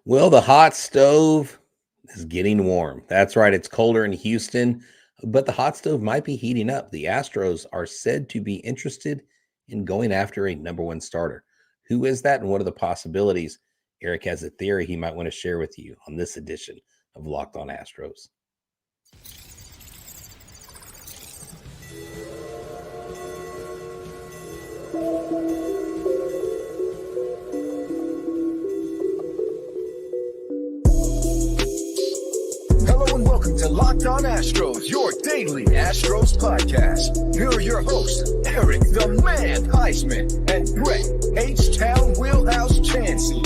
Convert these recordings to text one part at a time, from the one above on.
Well, the hot stove is getting warm. That's right. It's colder in Houston, but the hot stove might be heating up. The Astros are said to be interested in going after a number one starter. Who is that and what are the possibilities? Eric has a theory he might want to share with you on this edition of Locked On Astros. Welcome to Locked On Astros, your daily Astros podcast. Here are your hosts, Eric the Man Huysman and Brett H-Town Wheelhouse Chancey.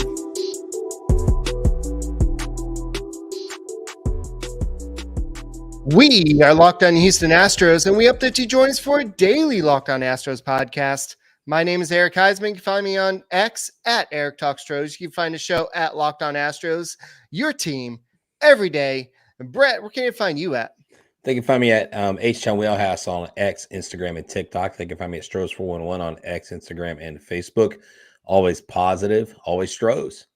We are Locked On Houston Astros, and we hope that you join us for a daily Locked On Astros podcast. My name is Eric Huysman. You can find me on X at Eric Talks Astros. You can find the show at Locked On Astros, your team every day. And Brett, where can you find you at? They can find me at H-Town Wheelhouse on X, Instagram, and TikTok. They can find me at Stros411 on X, Instagram, and Facebook. Always positive, always Stros.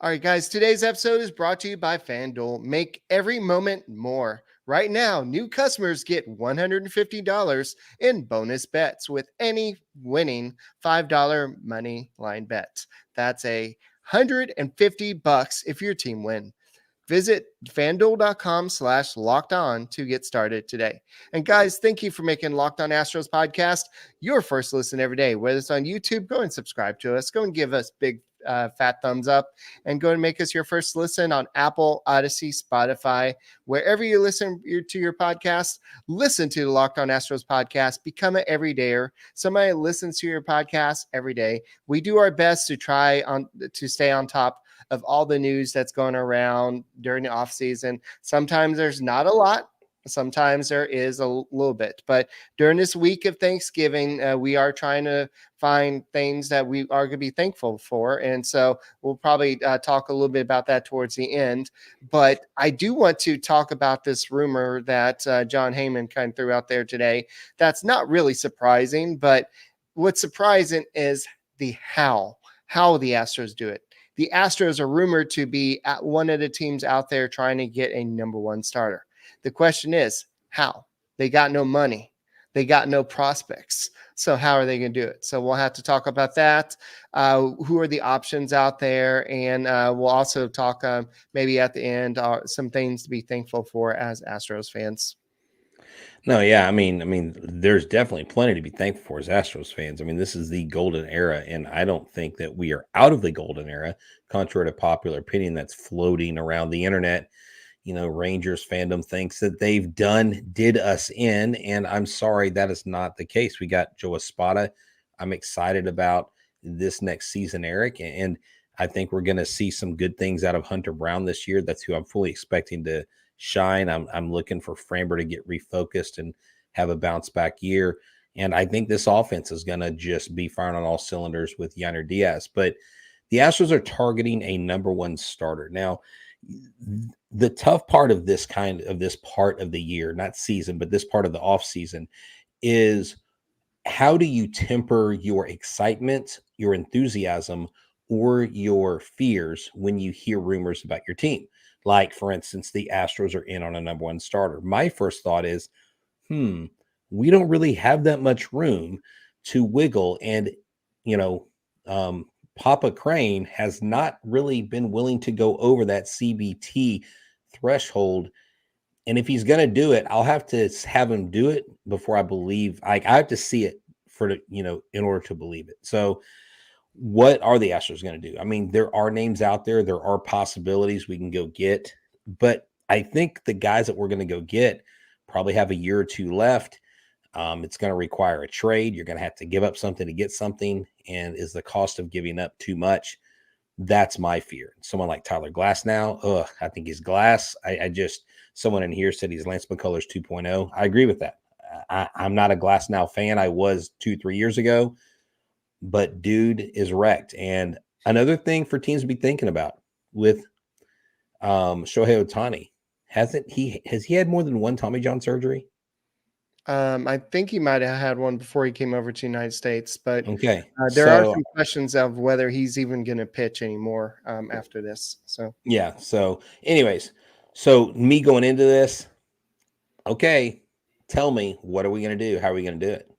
All right, guys, today's episode is brought to you by FanDuel. Make every moment more. Right now, new customers get $150 in bonus bets with any winning $5 money line bet. That's $150 if your team wins. Visit fanduel.com/lockedon to get started today. And guys, thank you for making Locked On Astros podcast your first listen every day. Whether it's on YouTube, go and subscribe to us. Go and give us big fat thumbs up and go and make us your first listen on Apple, Odyssey, Spotify, wherever you listen to your podcast. Listen to the Locked On Astros podcast. Become an everydayer. Somebody listens to your podcast every day. We do our best to try to stay on top of all the news that's going around during the off season. Sometimes there's not a lot. Sometimes there is a little bit, but during this week of Thanksgiving, we are trying to find things that we are going to be thankful for. And so we'll probably talk a little bit about that towards the end, but I do want to talk about this rumor that Jon Heyman kind of threw out there today. That's not really surprising, but what's surprising is the how the Astros do it. The Astros are rumored to be at one of the teams out there trying to get a number one starter. The question is, how? They got no money. They got no prospects. So how are they going to do it? So we'll have to talk about that. Who are the options out there? And we'll also talk maybe at the end some things to be thankful for as Astros fans. No, yeah, I mean, there's definitely plenty to be thankful for as Astros fans. I mean, this is the golden era, and I don't think that we are out of the golden era, contrary to popular opinion that's floating around the internet. You know, Rangers fandom thinks that did us in, and I'm sorry, that is not the case. We got Joe Espada. I'm excited about this next season, Eric, and I think we're going to see some good things out of Hunter Brown this year. That's who I'm fully expecting to shine. I'm looking for Framber to get refocused and have a bounce back year. And I think this offense is going to just be firing on all cylinders with Yainer Diaz. But the Astros are targeting a number one starter. Now, the tough part of this part of the year, not season, but this part of the offseason is how do you temper your excitement, your enthusiasm, or your fears when you hear rumors about your team? Like, for instance, the Astros are in on a number one starter. My first thought is, we don't really have that much room to wiggle. And, Papa Crane has not really been willing to go over that CBT threshold. And if he's going to do it, I'll have to have him do it before I believe. I have to see it in order to believe it. So what are the Astros going to do? I mean, there are names out there. There are possibilities we can go get. But I think the guys that we're going to go get probably have a year or two left. It's going to require a trade. You're going to have to give up something to get something. And is the cost of giving up too much? That's my fear. Someone like Tyler Glasnow, I think he's glass. Someone in here said he's Lance McCullers 2.0. I agree with that. I'm not a Glasnow fan. I was 2-3 years ago. But dude is wrecked. And another thing for teams to be thinking about with Shohei Ohtani, has he had more than one Tommy John surgery? I think he might have had one before he came over to the United States, but Okay. there are So some questions of whether he's even going to pitch anymore after this. So yeah. So anyways, so me going into this, okay, tell me, what are we going to do? How are we going to do it?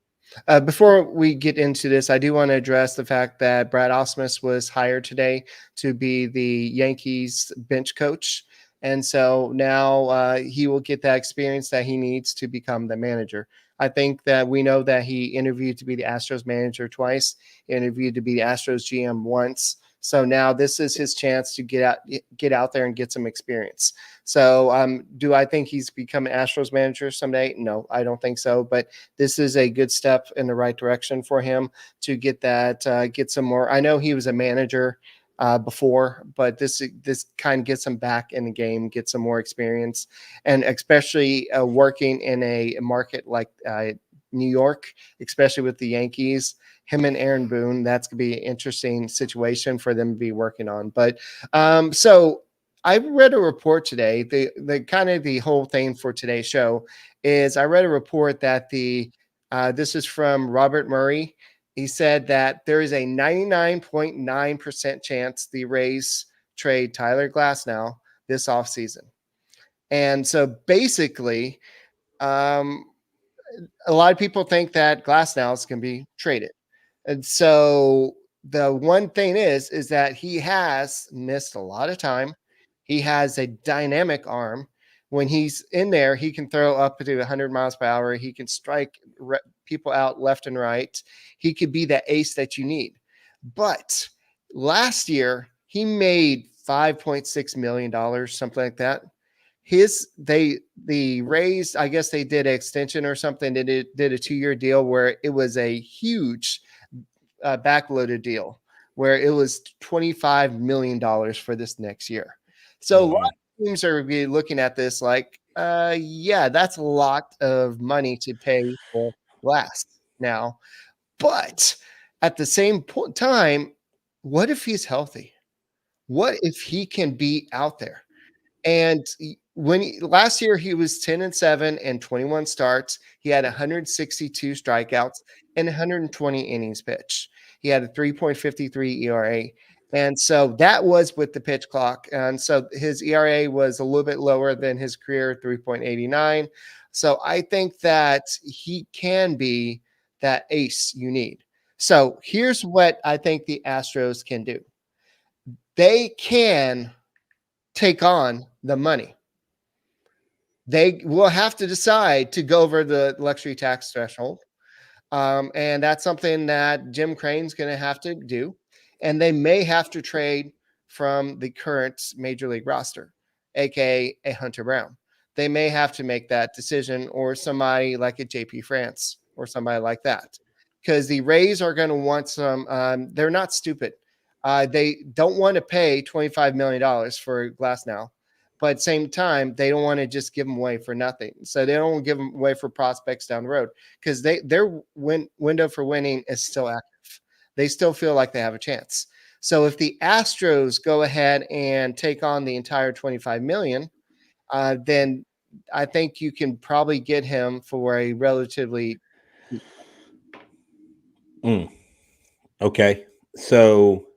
before we get into this, I do want to address the fact that Brad Ausmus was hired today to be the Yankees bench coach. And so now he will get that experience that he needs to become the manager. I think that we know that he interviewed to be the Astros manager twice, interviewed to be the Astros GM once. So now this is his chance to get out there and get some experience. So do I think he's become an Astros manager someday? No, I don't think so. But this is a good step in the right direction for him to get that, get some more. I know he was a manager before, but this kind of gets him back in the game, get some more experience, and especially working in a market like New York, especially with the Yankees. Him and Aaron Boone, that's going to be an interesting situation for them to be working on. But so I read a report today. The kind of the whole thing for today's show is I read a report that this is from Robert Murray. He said that there is a 99.9% chance the Rays trade Tyler Glasnow this offseason. And so basically, um, a lot of people think that Glasnow can be traded. And so the one thing is that he has missed a lot of time. He has a dynamic arm. When he's in there, he can throw up to 100 miles per hour. He can strike people out left and right. He could be the ace that you need. But last year, he made $5.6 million, something like that. The Rays, I guess they did an extension or something. They did a 2-year deal where it was a huge backloaded deal where it was $25 million for this next year. So a lot of teams are be looking at this like, yeah, that's a lot of money to pay for Glass now. But at the same time, what if he's healthy? What if he can be out there? And last year he was 10-7 and 21 starts. He had 162 strikeouts and 120 innings pitched. He had a 3.53 ERA. And so that was with the pitch clock. And so his ERA was a little bit lower than his career, 3.89. So I think that he can be that ace you need. So here's what I think the Astros can do. They can take on the money. They will have to decide to go over the luxury tax threshold. And that's something that Jim Crane's going to have to do. And they may have to trade from the current major league roster, aka a Hunter Brown. They may have to make that decision, or somebody like a JP France or somebody like that, because the Rays are going to want some. They're not stupid. They don't want to pay $25 million for Glasnow, but at the same time, they don't want to just give them away for nothing. So they don't want to give them away for prospects down the road, because their window for winning is still active. They still feel like they have a chance. So if the Astros go ahead and take on the entire $25 million, then I think you can probably get him for a relatively. Okay. So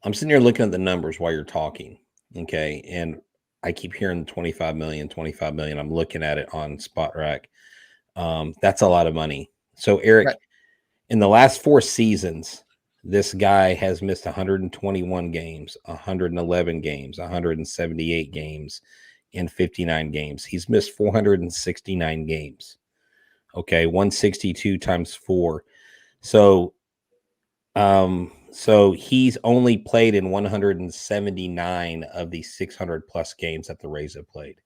I'm sitting here looking at the numbers while you're talking. Okay. And I keep hearing 25 million. I'm looking at it on Spot Rack. That's a lot of money. So Eric, Right. In the last 4 seasons, this guy has missed 121 games, 111 games, 178 games, and 59 games. He's missed 469 games. Okay, 162 times 4. So he's only played in 179 of the 600 plus games that the Rays have played.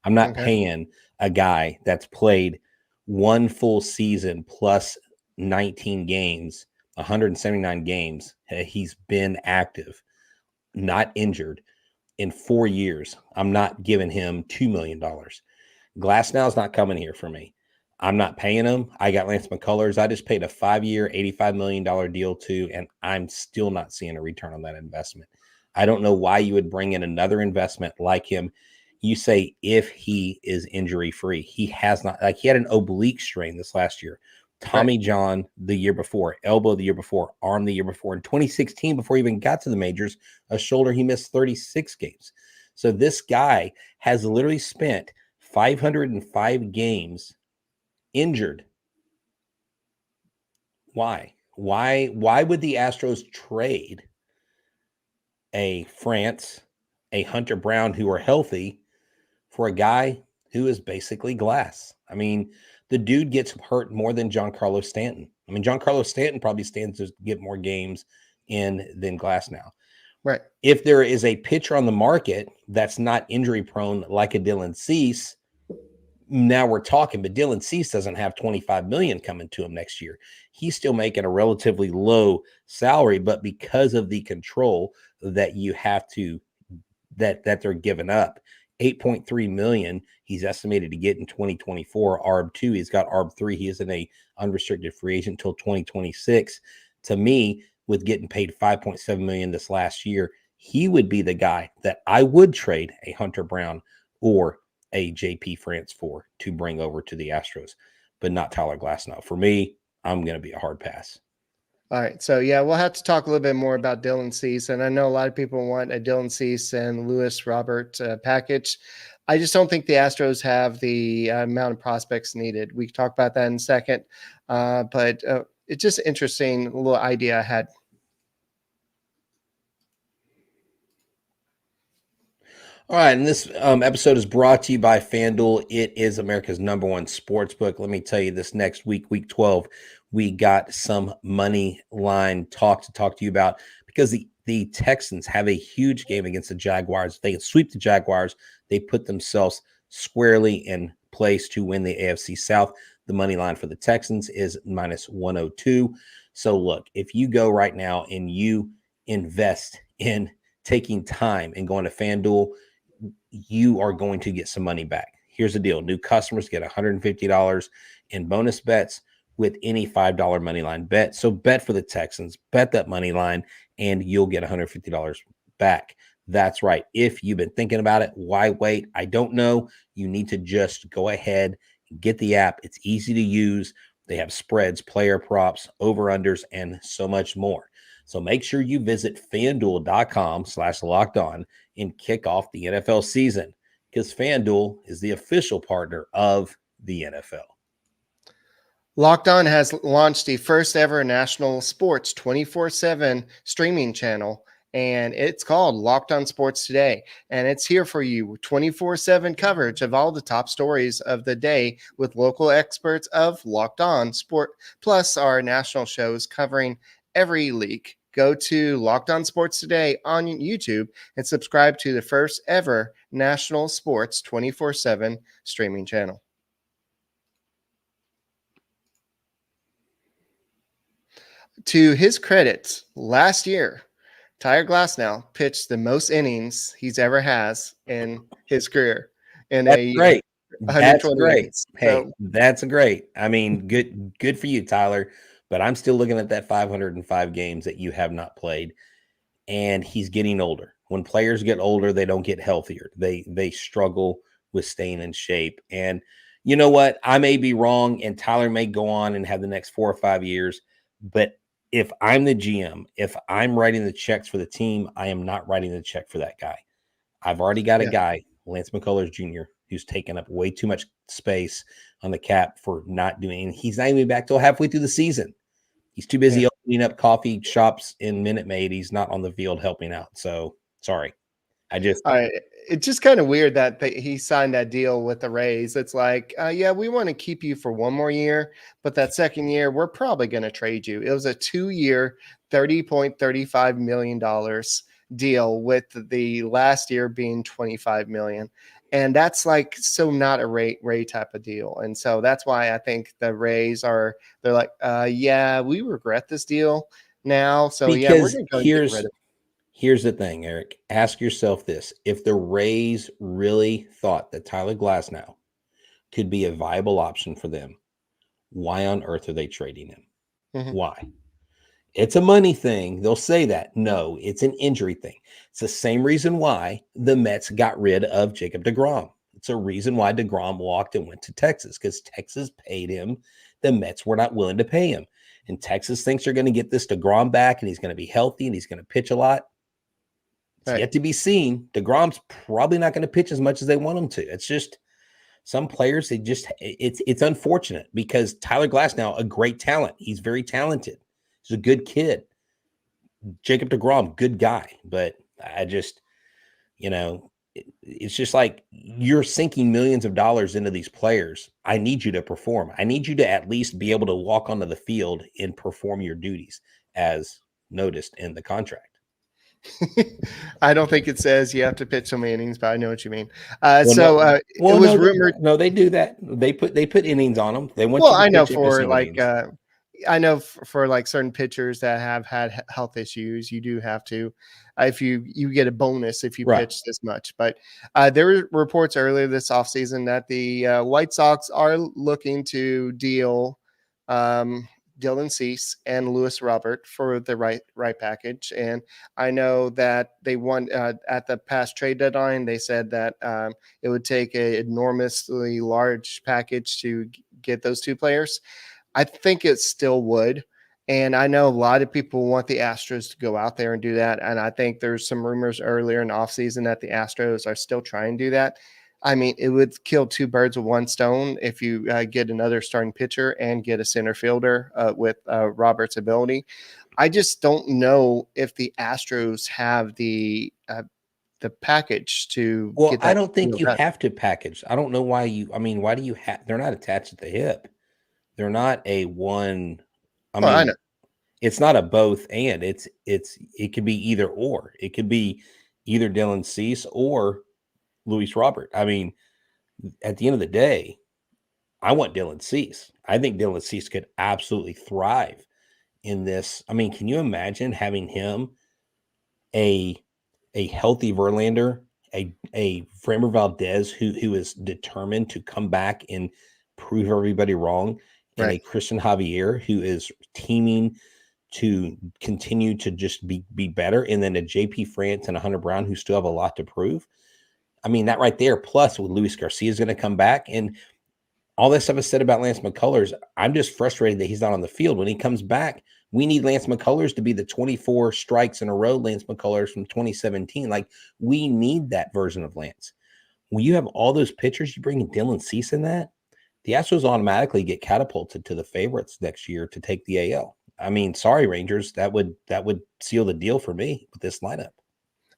I'm not paying a guy that's played one full season plus 19 games, 179 games. He's been active, not injured in 4 years. I'm not giving him $2 million. Glasnow's not coming here for me. I'm not paying him. I got Lance McCullers. I just paid a 5-year, $85 million deal too, and I'm still not seeing a return on that investment. I don't know why you would bring in another investment like him. you say if he is injury free. He has not, like he had an oblique strain this last year. Tommy John the year before, elbow the year before, arm the year before. In 2016, before he even got to the majors, a shoulder, he missed 36 games. So this guy has literally spent 505 games injured. Why? Why would the Astros trade a France, a Hunter Brown who are healthy for a guy who is basically glass? I mean, the dude gets hurt more than Giancarlo Stanton. I mean, Giancarlo Stanton probably stands to get more games in than Glasnow. Right. If there is a pitcher on the market that's not injury prone like a Dylan Cease, now we're talking, but Dylan Cease doesn't have 25 million coming to him next year. He's still making a relatively low salary, but because of the control that you have to, that they're giving up, 8.3 million he's estimated to get in 2024. ARB2, he's got ARB3. He is in a unrestricted free agent until 2026. To me, with getting paid 5.7 million this last year, he would be the guy that I would trade a Hunter Brown or a JP France for to bring over to the Astros, but not Tyler Glasnow. For me, I'm going to be a hard pass. All right. So, yeah, we'll have to talk a little bit more about Dylan Cease. And I know a lot of people want a Dylan Cease and Lewis Robert package. I just don't think the Astros have the amount of prospects needed. We can talk about that in a second. But it's just interesting little idea I had. All right, and this episode is brought to you by FanDuel. It is America's #1 sports book. Let me tell you, this next week, week 12, we got some money line talk to you about, because the Texans have a huge game against the Jaguars. If they can sweep the Jaguars, they put themselves squarely in place to win the AFC South. The money line for the Texans is -102. So look, if you go right now and you invest in taking time and going to FanDuel, you are going to get some money back. Here's the deal. New customers get $150 in bonus bets with any $5 money line bet. So bet for the Texans, bet that money line, and you'll get $150 back. That's right. If you've been thinking about it, why wait? I don't know. You need to just go ahead and get the app. It's easy to use. They have spreads, player props, over-unders, and so much more. So make sure you visit FanDuel.com/lockedon and kick off the NFL season, because FanDuel is the official partner of the NFL. Locked On has launched the first ever national sports 24/7 streaming channel, and it's called Locked On Sports Today. And it's here for you, 24/7 coverage of all the top stories of the day with local experts of Locked On Sport, plus our national shows covering every league. Go to Locked On Sports Today on YouTube and subscribe to the first ever national sports 24/7 streaming channel. To his credit, last year, Tyler Glasnow pitched the most innings he's ever has in his career. That's great. That's great. Innings. Hey, that's great. I mean, good for you, Tyler. But I'm still looking at that 505 games that you have not played, and he's getting older. When players get older, they don't get healthier. They struggle with staying in shape. And you know what? I may be wrong, and Tyler may go on and have the next 4 or 5 years. But if I'm the GM, if I'm writing the checks for the team, I am not writing the check for that guy. I've already got a guy, Lance McCullers Jr., who's taken up way too much space on the cap for not doing. He's not even back till halfway through the season. He's too busy opening up coffee shops in Minute Maid. He's not on the field helping out. So sorry. It's just kind of weird that he signed that deal with the Rays. It's like, yeah, we want to keep you for one more year, but that second year, we're probably going to trade you. It was a 2-year, $30.35 million deal, with the last year being $25 million. And that's like, so not a Ray type of deal. And so that's why I think the Rays they're like, yeah, we regret this deal now. So because yeah, we're going to go get rid of it. Here's the thing, Eric. Ask yourself this. If the Rays really thought that Tyler Glasnow could be a viable option for them, why on earth are they trading him? Mm-hmm. Why? It's a money thing. They'll say that. No, it's an injury thing. It's the same reason why the Mets got rid of Jacob deGrom. It's a reason why deGrom walked and went to Texas, because Texas paid him. The Mets were not willing to pay him. And Texas thinks they're going to get this deGrom back, and he's going to be healthy, and he's going to pitch a lot. It's yet to be seen. deGrom's probably not going to pitch as much as they want him to. It's just some players, it's unfortunate, because Tyler Glasnow, a great talent. He's very talented. He's a good kid. Jacob deGrom, good guy. But I just, it's just like you're sinking millions of dollars into these players. I need you to perform. I need you to at least be able to walk onto the field and perform your duties as noticed in the contract. I don't think it says you have to pitch so many innings, but I know what you mean. It was rumored. No, they do that. They put innings on them. They want. Well, I know for like, I know for like certain pitchers that have had health issues, you do have to, if you get a bonus if you pitch this much. But there were reports earlier this offseason that the White Sox are looking to deal Dylan Cease and Luis Robert for the right package. And I know that they won at the past trade deadline. They said that it would take an enormously large package to get those two players. I think it still would. And I know a lot of people want the Astros to go out there and do that. And I think there's some rumors earlier in the offseason that the Astros are still trying to do that. I mean, it would kill two birds with one stone if you get another starting pitcher and get a center fielder with Robert's ability. I just don't know if the Astros have the package to. Well, get that I don't think you have to package. I don't know why why do you have? They're not attached at the hip. They're not a one. I know. It's not a both and. It could be either or. It could be either Dylan Cease or Luis Robert. I mean, at the end of the day, I want Dylan Cease. I think Dylan Cease could absolutely thrive in this. I mean, can you imagine having him a healthy Verlander, a Framber Valdez who is determined to come back and prove everybody wrong, and a Christian Javier who is teaming to continue to just be better, and then a JP France and a Hunter Brown who still have a lot to prove. I mean, that right there, plus with Luis Garcia is going to come back, and all that stuff is said about Lance McCullers. I'm just frustrated that he's not on the field. When he comes back, we need Lance McCullers to be the 24 strikes in a row Lance McCullers from 2017. Like, we need that version of Lance. When you have all those pitchers, you bring in Dylan Cease in that, the Astros automatically get catapulted to the favorites next year to take the AL. I mean, sorry, Rangers, that would seal the deal for me with this lineup.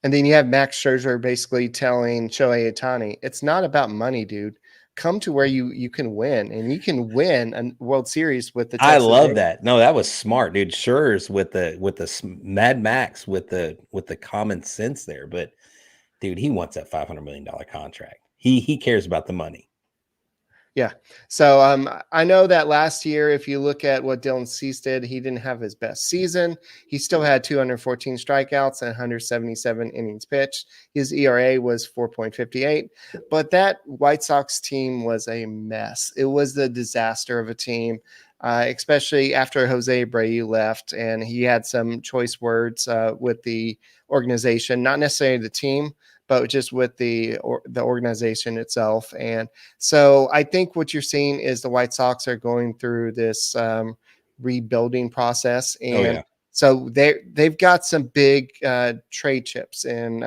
And then you have Max Scherzer basically telling Shohei Ohtani, it's not about money, dude. Come to where you can win, and you can win a World Series with the Texas I love Rangers. that. No, that was smart, dude. Scherzer with the Mad Max with the common sense there. But dude, he wants that $500 million contract. He cares about the money. Yeah. So I know that last year, if you look at what Dylan Cease did, he didn't have his best season. He still had 214 strikeouts and 177 innings pitched. His ERA was 4.58. But that White Sox team was a mess. It was the disaster of a team, especially after Jose Abreu left, and he had some choice words with the organization, not necessarily the team, but just with the organization itself. And so I think what you're seeing is the White Sox are going through this rebuilding process. And so they've got some big trade chips in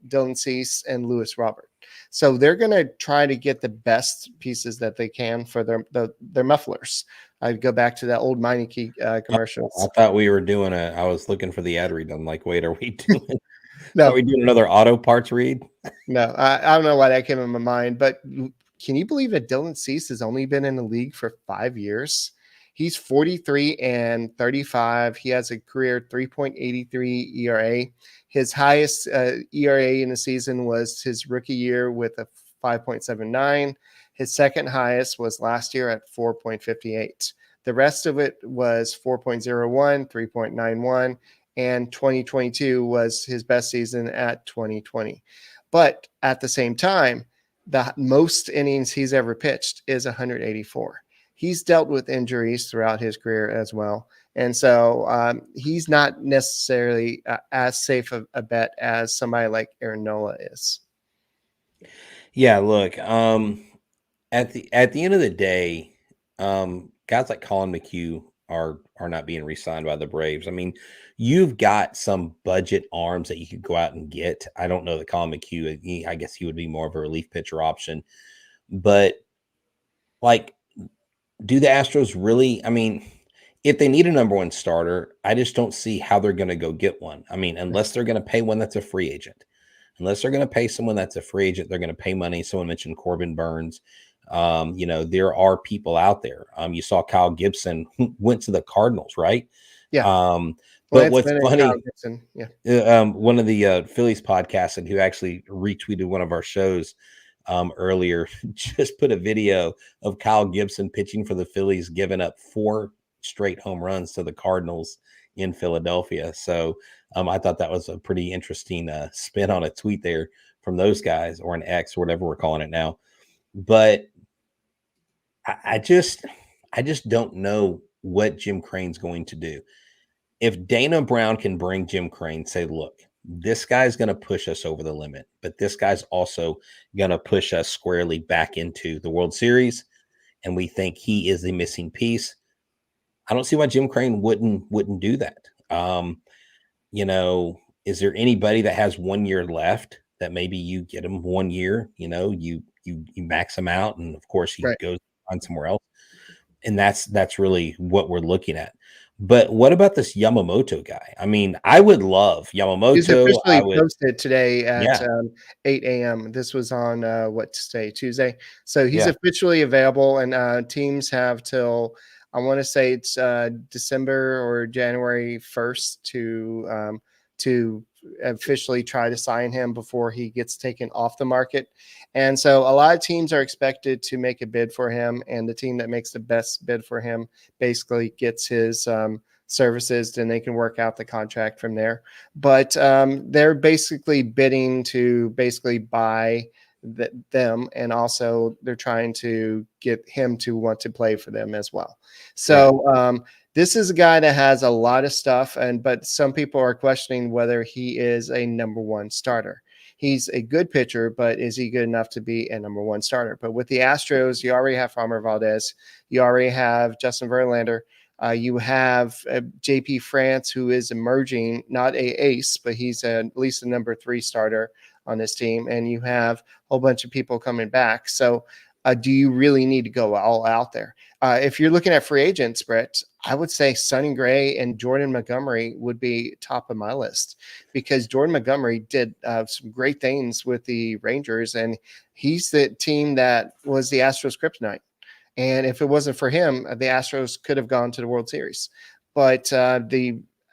Dylan Cease and Luis Robert. So they're going to try to get the best pieces that they can for their mufflers. I go back to that old Meineke commercials. I thought we were doing I was looking for the ad read. I'm like, wait, are we doing No, are we doing another auto parts read? No, I don't know why that came in my mind, but can you believe that Dylan Cease has only been in the league for 5 years? He's 43 and 35. He has a career 3.83 ERA. His highest ERA in the season was his rookie year with a 5.79. His second highest was last year at 4.58. The rest of it was 4.01, 3.91. And 2022 was his best season at 2020. But at the same time, the most innings he's ever pitched is 184. He's dealt with injuries throughout his career as well. And so he's not necessarily as safe a bet as somebody like Aaron Nola is. Yeah, look, at the end of the day, guys like Colin McHugh are not being re-signed by the Braves. I mean, you've got some budget arms that you could go out and get. I don't know that Colin McHugh, I guess he would be more of a relief pitcher option, but like, do the Astros really? I mean, if they need a number one starter, I just don't see how they're going to go get one. I mean, unless they're going to pay one that's a free agent. Unless they're going to pay someone that's a free agent, they're going to pay money. Someone mentioned Corbin Burns. There are people out there. You saw Kyle Gibson went to the Cardinals, right? Yeah. But what's funny, one of the Phillies podcasts and who actually retweeted one of our shows earlier just put a video of Kyle Gibson pitching for the Phillies, giving up 4 straight home runs to the Cardinals in Philadelphia. So I thought that was a pretty interesting spin on a tweet there from those guys, or an X, or whatever we're calling it now. But I just don't know what Jim Crane's going to do. If Dana Brown can bring Jim Crane, say, look, this guy's going to push us over the limit, but this guy's also going to push us squarely back into the World Series, and we think he is the missing piece, I don't see why Jim Crane wouldn't do that. Is there anybody that has 1 year left that maybe you get him 1 year, you max him out, and of course he goes on somewhere else. And that's really what we're looking at. But what about this Yamamoto guy? I mean, I would love Yamamoto. He's officially posted today at 8 a.m. This was on Tuesday. So he's officially available, and teams have till, I want to say it's December or January 1st to officially try to sign him before he gets taken off the market. And so a lot of teams are expected to make a bid for him, and the team that makes the best bid for him basically gets his services, and they can work out the contract from there. But they're basically bidding to basically buy them, and also they're trying to get him to want to play for them as well. So this is a guy that has a lot of stuff, but some people are questioning whether he is a number one starter. He's a good pitcher, but is he good enough to be a number one starter? But with the Astros, you already have Framber Valdez. You already have Justin Verlander. You have JP France, who is emerging, not a ace, but he's at least a number 3 starter on this team. And you have a whole bunch of people coming back. So do you really need to go all out there? If you're looking at free agents, Brett, I would say Sonny Gray and Jordan Montgomery would be top of my list, because Jordan Montgomery did some great things with the Rangers, and he's the team that was the Astros kryptonite. And if it wasn't for him, the Astros could have gone to the World Series. But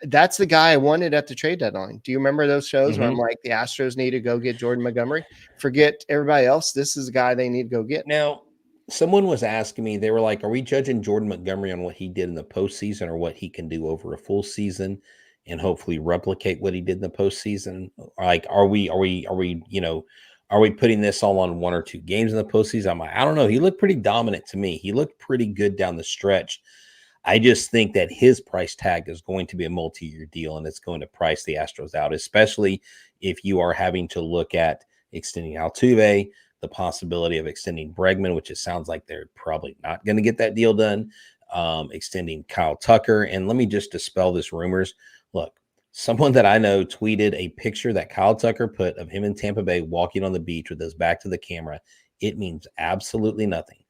that's the guy I wanted at the trade deadline. Do you remember those shows where I'm like, the Astros need to go get Jordan Montgomery? Forget everybody else. This is the guy they need to go get. Now, someone was asking me, they were like, are we judging Jordan Montgomery on what he did in the postseason, or what he can do over a full season and hopefully replicate what he did in the postseason? Like, are we putting this all on 1 or 2 games in the postseason? I'm like, I don't know. He looked pretty dominant to me. He looked pretty good down the stretch. I just think that his price tag is going to be a multi-year deal, and it's going to price the Astros out, especially if you are having to look at extending Altuve, the possibility of extending Bregman, which it sounds like they're probably not going to get that deal done, extending Kyle Tucker. And let me just dispel this rumors. Look, someone that I know tweeted a picture that Kyle Tucker put of him in Tampa Bay walking on the beach with his back to the camera. It means absolutely nothing.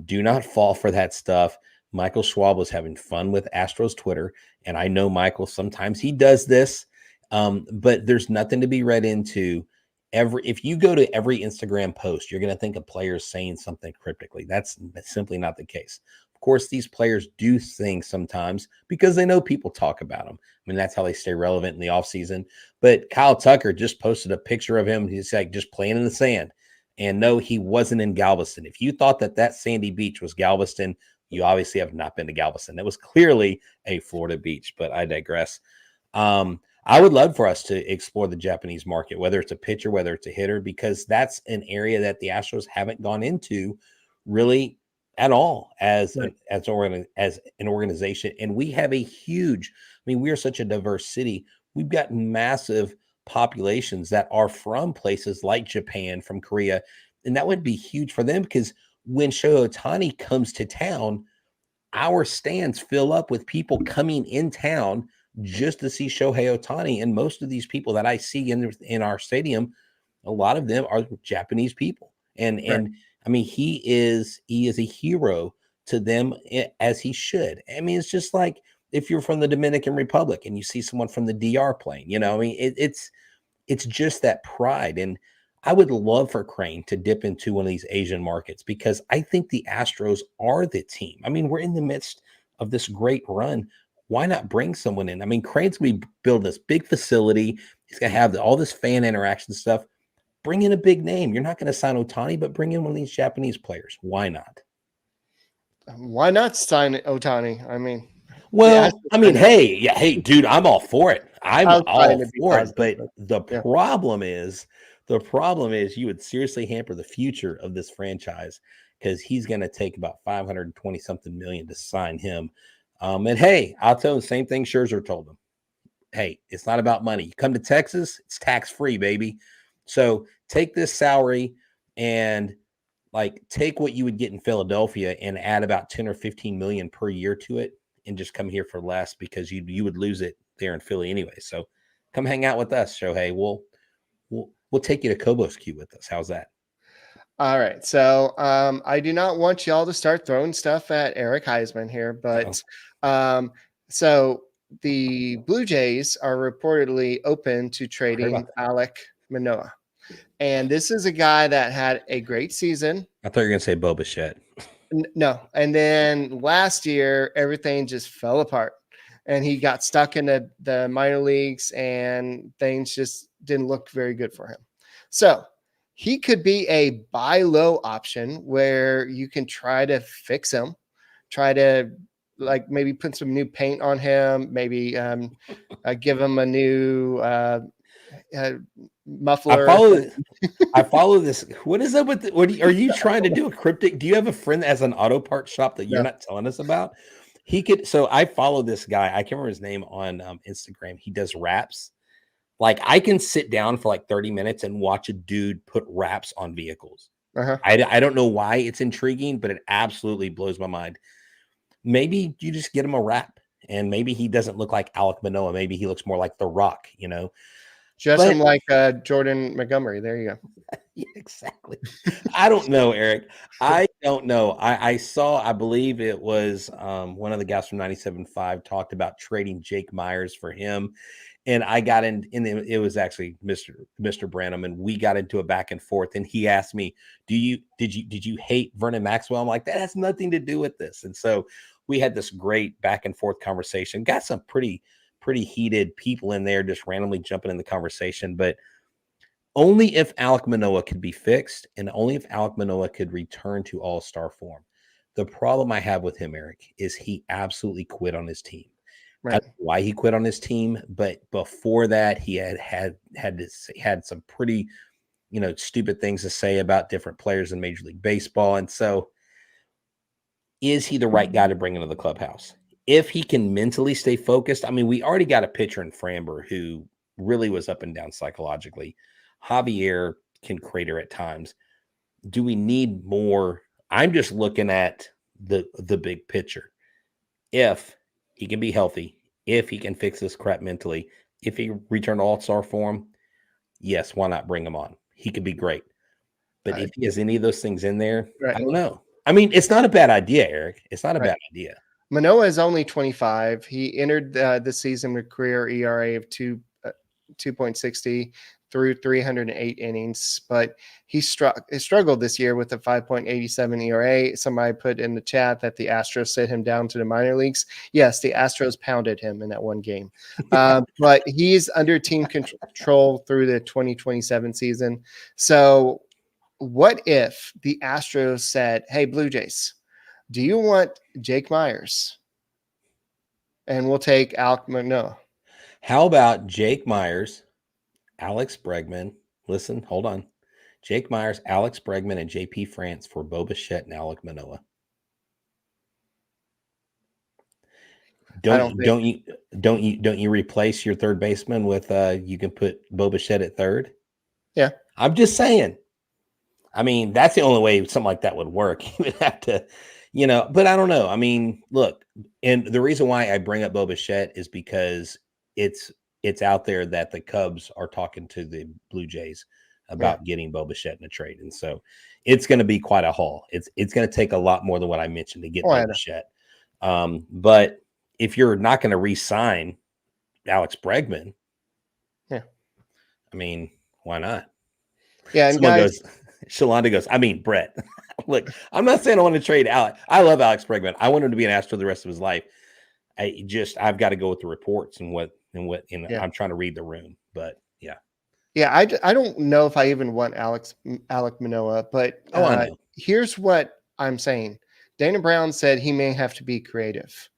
Do not fall for that stuff. Michael Schwab was having fun with Astros Twitter, and I know Michael, sometimes he does this, but there's nothing to be read into. If you go to every Instagram post, you're going to think a player is saying something cryptically. That's simply not the case. Of course, these players do things sometimes because they know people talk about them. I mean, that's how they stay relevant in the offseason. But Kyle Tucker just posted a picture of him. He's like just playing in the sand. And no, he wasn't in Galveston. If you thought that sandy beach was Galveston, you obviously have not been to Galveston. It was clearly a Florida beach, but I digress. I would love for us to explore the Japanese market, whether it's a pitcher, whether it's a hitter, because that's an area that the Astros haven't gone into really at all as Right. as an organization. And we have a huge, I mean, we are such a diverse city. We've got massive populations that are from places like Japan, from Korea, and that would be huge for them because when Shohei Ohtani comes to town, our stands fill up with people coming in town just to see Shohei Ohtani. And most of these people that I see in our stadium, a lot of them are Japanese people. Right. And I mean, he is a hero to them, as he should. I mean, it's just like if you're from the Dominican Republic and you see someone from the DR playing, I mean, it's just that pride. And I would love for Crane to dip into one of these Asian markets because I think the Astros are the team. I mean, we're in the midst of this great run. Why not bring someone in? I mean, Crane's going to be building this big facility. He's going to have all this fan interaction stuff. Bring in a big name. You're not going to sign Ohtani, but bring in one of these Japanese players. Why not? Why not sign Ohtani? I mean, Well, I mean, hey, dude, I'm all for it. I'm I was trying all to be for it. positive, But yeah. the problem is you would seriously hamper the future of this franchise because he's going to take about 520 something million to sign him. And hey, I'll tell him the same thing Scherzer told him. Hey, it's not about money. You come to Texas, it's tax free, baby. So take this salary and like take what you would get in Philadelphia and add about 10 or 15 million per year to it and just come here for less because you would lose it there in Philly anyway. So come hang out with us, Shohei. We'll take you to Kobo's Q with us. How's that? All right. So I do not want y'all to start throwing stuff at Eric Huysman here, but so the Blue Jays are reportedly open to trading Alec Manoa. And this is a guy that had a great season. I thought you were going to say Bo Bichette. No. And then last year, everything just fell apart. And he got stuck in the minor leagues and things just didn't look very good for him. So he could be a buy low option where you can try to fix him, try to like maybe put some new paint on him, maybe give him a new muffler. I follow this. What is up with are you trying to do a cryptic? Do you have a friend that has an auto parts shop that you're not telling us about? He could. So I follow this guy. I can't remember his name on Instagram. He does wraps. Like I can sit down for like 30 minutes and watch a dude put wraps on vehicles. I don't know why it's intriguing, but it absolutely blows my mind. Maybe you just get him a wrap and maybe he doesn't look like Alec Manoa. Maybe he looks more like The Rock, Just him like Jordan Montgomery. There you go. Yeah, exactly. I don't know, Eric. I don't know. I saw, I believe it was one of the guys from 97.5 talked about trading Jake Myers for him. And I got in it was actually Mr. Branham, and we got into a back and forth. And he asked me, did you hate Vernon Maxwell? I'm like, that has nothing to do with this. And so we had this great back and forth conversation. Got some pretty heated people in there just randomly jumping in the conversation, but only if Alec Manoa could be fixed and only if Alec Manoa could return to all-star form. The problem I have with him, Eric, is he absolutely quit on his team. Right. I don't know why he quit on his team, but before that, he had some pretty, stupid things to say about different players in Major League Baseball. And so is he the right guy to bring into the clubhouse? If he can mentally stay focused, I mean, we already got a pitcher in Framber who really was up and down psychologically. Javier can crater at times. Do we need more? I'm just looking at the big picture. If he can be healthy, if he can fix this crap mentally, if he return to all-star form, yes, why not bring him on? He could be great. But if he has any of those things in there, I don't know. I mean, it's not a bad idea, Eric. It's not a bad idea. Manoa is only 25. He entered the season with career ERA of 2.60 through 308 innings, but he struggled this year with a 5.87 ERA. Somebody put in the chat that the Astros sent him down to the minor leagues. Yes, the Astros pounded him in that one game, but he's under team control through the 2027 season. So what if the Astros said, hey, Blue Jays, do you want Jake Myers? And we'll take Alec Manoa. How about Jake Myers, Alex Bregman? Listen, hold on. Jake Myers, Alex Bregman, and JP France for Bo Bichette and Alec Manoa. Don't you replace your third baseman with you can put Bo Bichette at third? Yeah. I'm just saying. I mean, that's the only way something like that would work. You would have to, but I don't know. I mean, look, and the reason why I bring up Bo Bichette is because it's out there that the Cubs are talking to the Blue Jays about getting Bo Bichette in a trade. And so it's going to be quite a haul. It's going to take a lot more than what I mentioned to get Bo Bichette. But if you're not going to re-sign Alex Bregman, I mean, why not? Yeah, and Shalonda goes, I mean, Brett, look, I'm not saying I want to trade Alex. I love Alex Bregman. I want him to be an Astro the rest of his life. I've got to go with the reports and I'm trying to read the room, but yeah. Yeah, I don't know if I even want Alec Manoa, but I know. Here's what I'm saying. Dana Brown said he may have to be creative.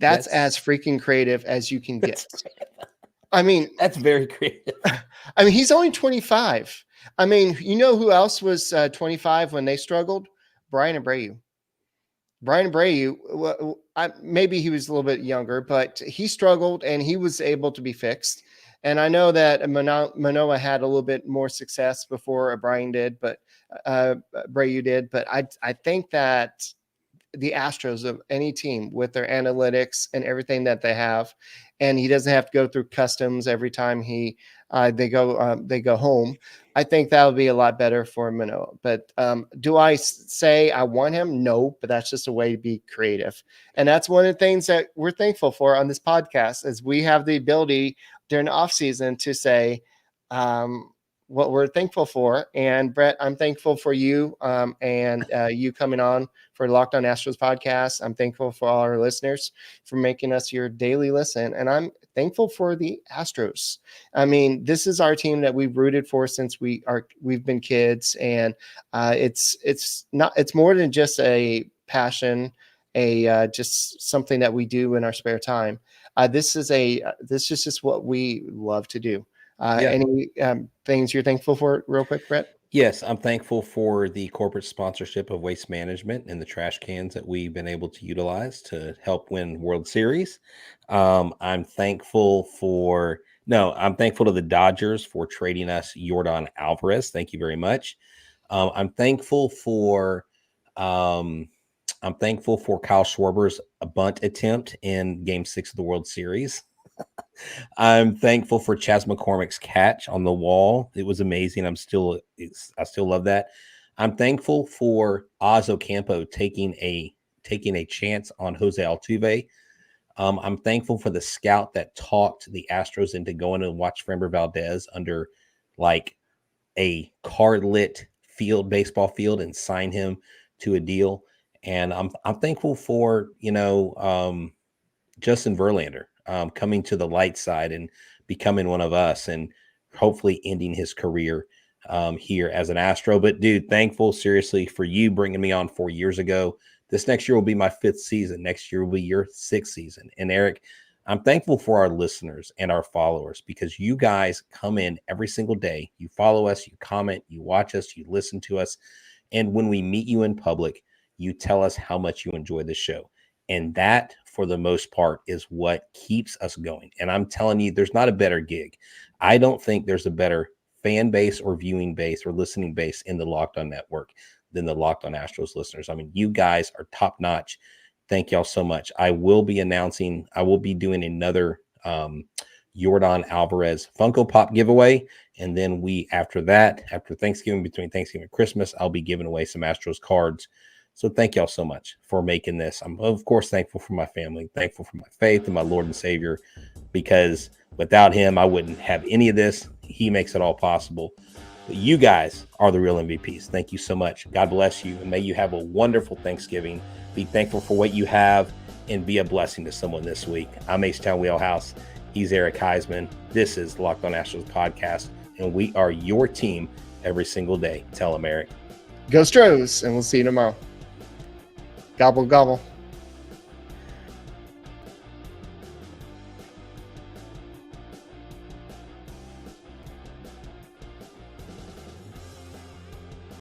That's as freaking creative as you can get. I mean, that's very creative. I mean, he's only 25. I mean, you know who else was 25 when they struggled? Brian Abreu. Brian Abreu, maybe he was a little bit younger, but he struggled and he was able to be fixed. And I know that Manoa had a little bit more success before Brian did, but Abreu did. But I think that the Astros of any team with their analytics and everything that they have, and he doesn't have to go through customs every time they go home. I think that would be a lot better for Manoa. But do I say I want him? No, but that's just a way to be creative. And that's one of the things that we're thankful for on this podcast is we have the ability during the offseason to say what we're thankful for. And Brett, I'm thankful for you and you coming on for Locked On Astros podcast. I'm thankful for all our listeners for making us your daily listen. And I'm thankful for the Astros. I mean, this is our team that we've rooted for since we've been kids. And it's more than just a passion, just something that we do in our spare time. This is just what we love to do. Any things you're thankful for real quick, Brett? Yes, I'm thankful for the corporate sponsorship of Waste Management and the trash cans that we've been able to utilize to help win World Series. I'm thankful to the Dodgers for trading us Yordan Alvarez. Thank you very much. I'm thankful for Kyle Schwarber's bunt attempt in Game 6 of the World Series. I'm thankful for Chas McCormick's catch on the wall. It was amazing. I still love that. I'm thankful for Oz Ocampo taking a chance on Jose Altuve. I'm thankful for the scout that talked the Astros into going to watch Framber Valdez under like a card-lit baseball field and sign him to a deal. And I'm thankful for, Justin Verlander coming to the light side and becoming one of us and hopefully ending his career here as an Astro. But dude, thankful seriously for you bringing me on 4 years ago. This next year will be my 5th season. Next year will be your 6th season. And Eric, I'm thankful for our listeners and our followers because you guys come in every single day. You follow us, you comment, you watch us, you listen to us. And when we meet you in public, you tell us how much you enjoy the show. And that, for the most part, is what keeps us going. And I'm telling you, there's not a better gig. I don't think there's a better fan base or viewing base or listening base in the Locked On Network than the Locked On Astros listeners. I mean, you guys are top notch. Thank y'all so much. I will be doing another Yordan Alvarez Funko Pop giveaway. And then after Thanksgiving, between Thanksgiving and Christmas, I'll be giving away some Astros cards. So thank y'all so much for making this. I'm, of course, thankful for my family, thankful for my faith and my Lord and Savior, because without him, I wouldn't have any of this. He makes it all possible. But you guys are the real MVPs. Thank you so much. God bless you. And may you have a wonderful Thanksgiving. Be thankful for what you have and be a blessing to someone this week. I'm H-Town Wheelhouse. He's Eric Huysman. This is Locked On Astros podcast, and we are your team every single day. Tell him, Eric. Go Astros, and we'll see you tomorrow. Gobble, gobble.